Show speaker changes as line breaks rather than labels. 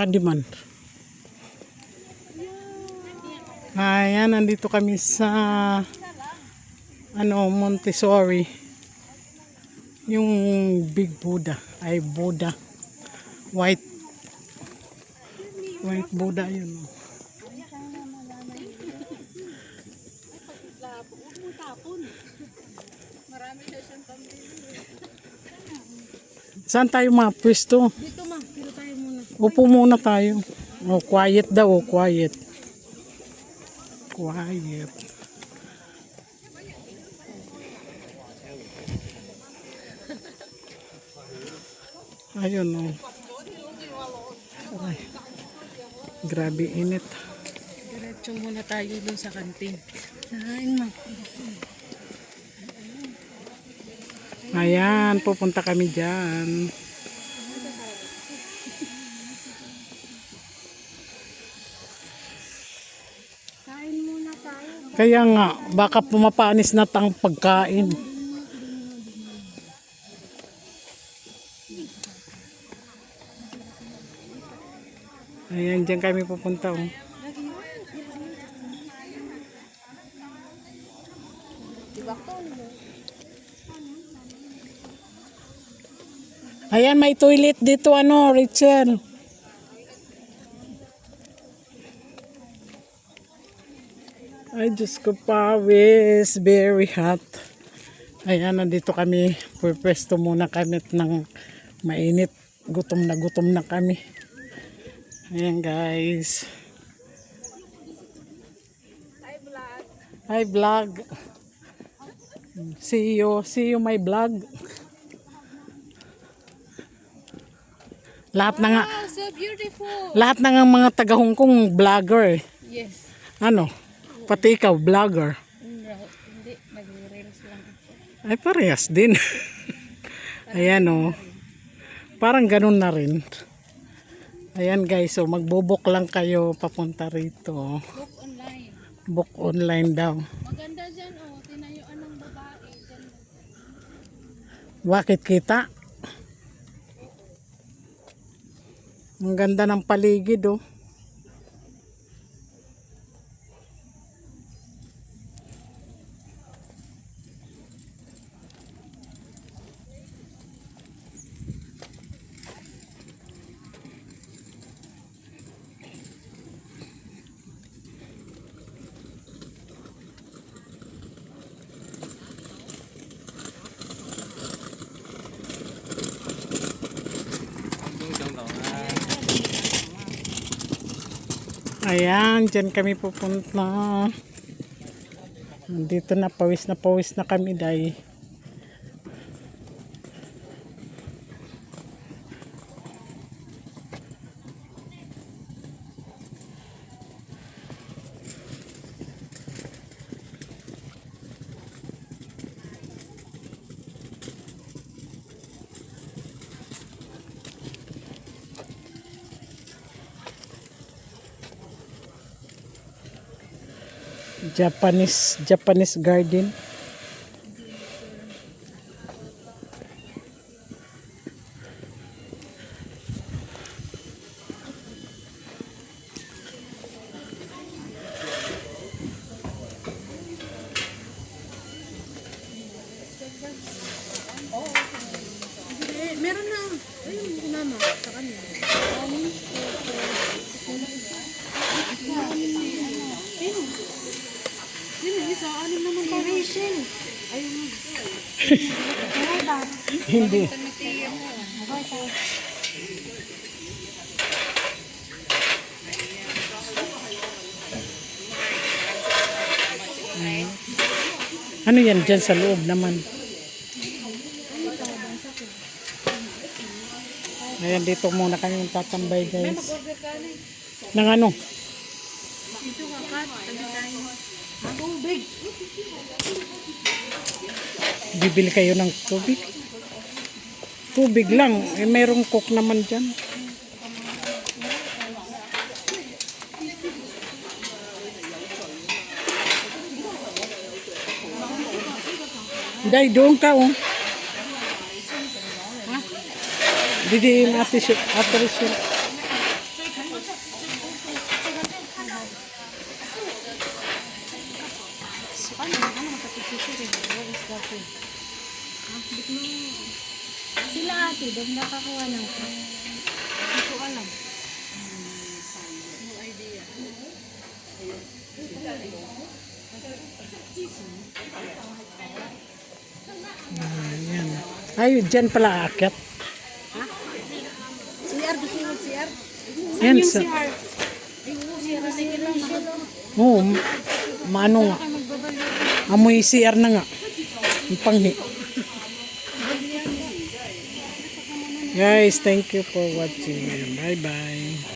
Di man. Ayan, nandito kami sa Montessori. Yung big Buddha. Ay, Buddha. White Buddha yun. Saan tayo mapwesto?
Dito ma, dito tayo muna.
Upo muna tayo. Oh, quiet daw, oh, quiet. Quiet. Ayun, oh. Ay, grabe init.
Diretso muna tayo dun sa kantin. Saan ma?
Ayan, pupunta kami dyan.
Kain muna tayo.
Kaya nga, baka pumapanis na tang pagkain. Ayan, dyan kami pupunta. Oh. Ayan, may toilet dito, Rachel. Ay, Diyos ko, pawis. Very hot. Ayan, nandito kami. Pwesto muna kami ng mainit. Gutom na kami. Ayan, guys. Hi, vlog. See you my vlog. Lahat na nga.
Wow, so beautiful.
Lahat na nga mga taga Hong Kong vlogger.
Yes.
Pati ikaw vlogger.
Hindi, nag-reels lang ako.
Ay, parehas din. Ayan, oh. Parang ganun na rin. Ayan, guys. So, magbubuk lang kayo papunta rito.
Book online.
Book online daw.
Maganda dyan, oh. Tinayuan ng babae. Dyan.
Bakit kita? Ang ganda ng paligid, oh. Ayan, dyan kami pupunta. Dito na pawis na kami, day. Japanese garden.
Meron na. Ayun, mama. Sa kanya. Yun, isa. Anim naman pa. Rachel. Ayun.
Hindi. Ano yan dyan sa loob naman? Ayan, dito muna kami tatambay, guys.
Mag-order ka na.
Nang ano?
Dito ka, Kat. Tabi tayo. Tubig.
Bibili kayo ng tubig? Tubig lang. Eh, mayroong cook naman dyan. Day, doon ka, oh. Ha? Didi, ate Rachel.
Sila ate, doon nakakuha ng hindi ko alam. No idea.
Ayan. Ay, dyan pala aakyat.
CR, gusto mo CR?
Yan,
Yung
sa...
CR. CR, sige lang.
Oo, maano nga. Amoy CR na nga. Ang panghi. Guys, thank you for watching. Bye-bye.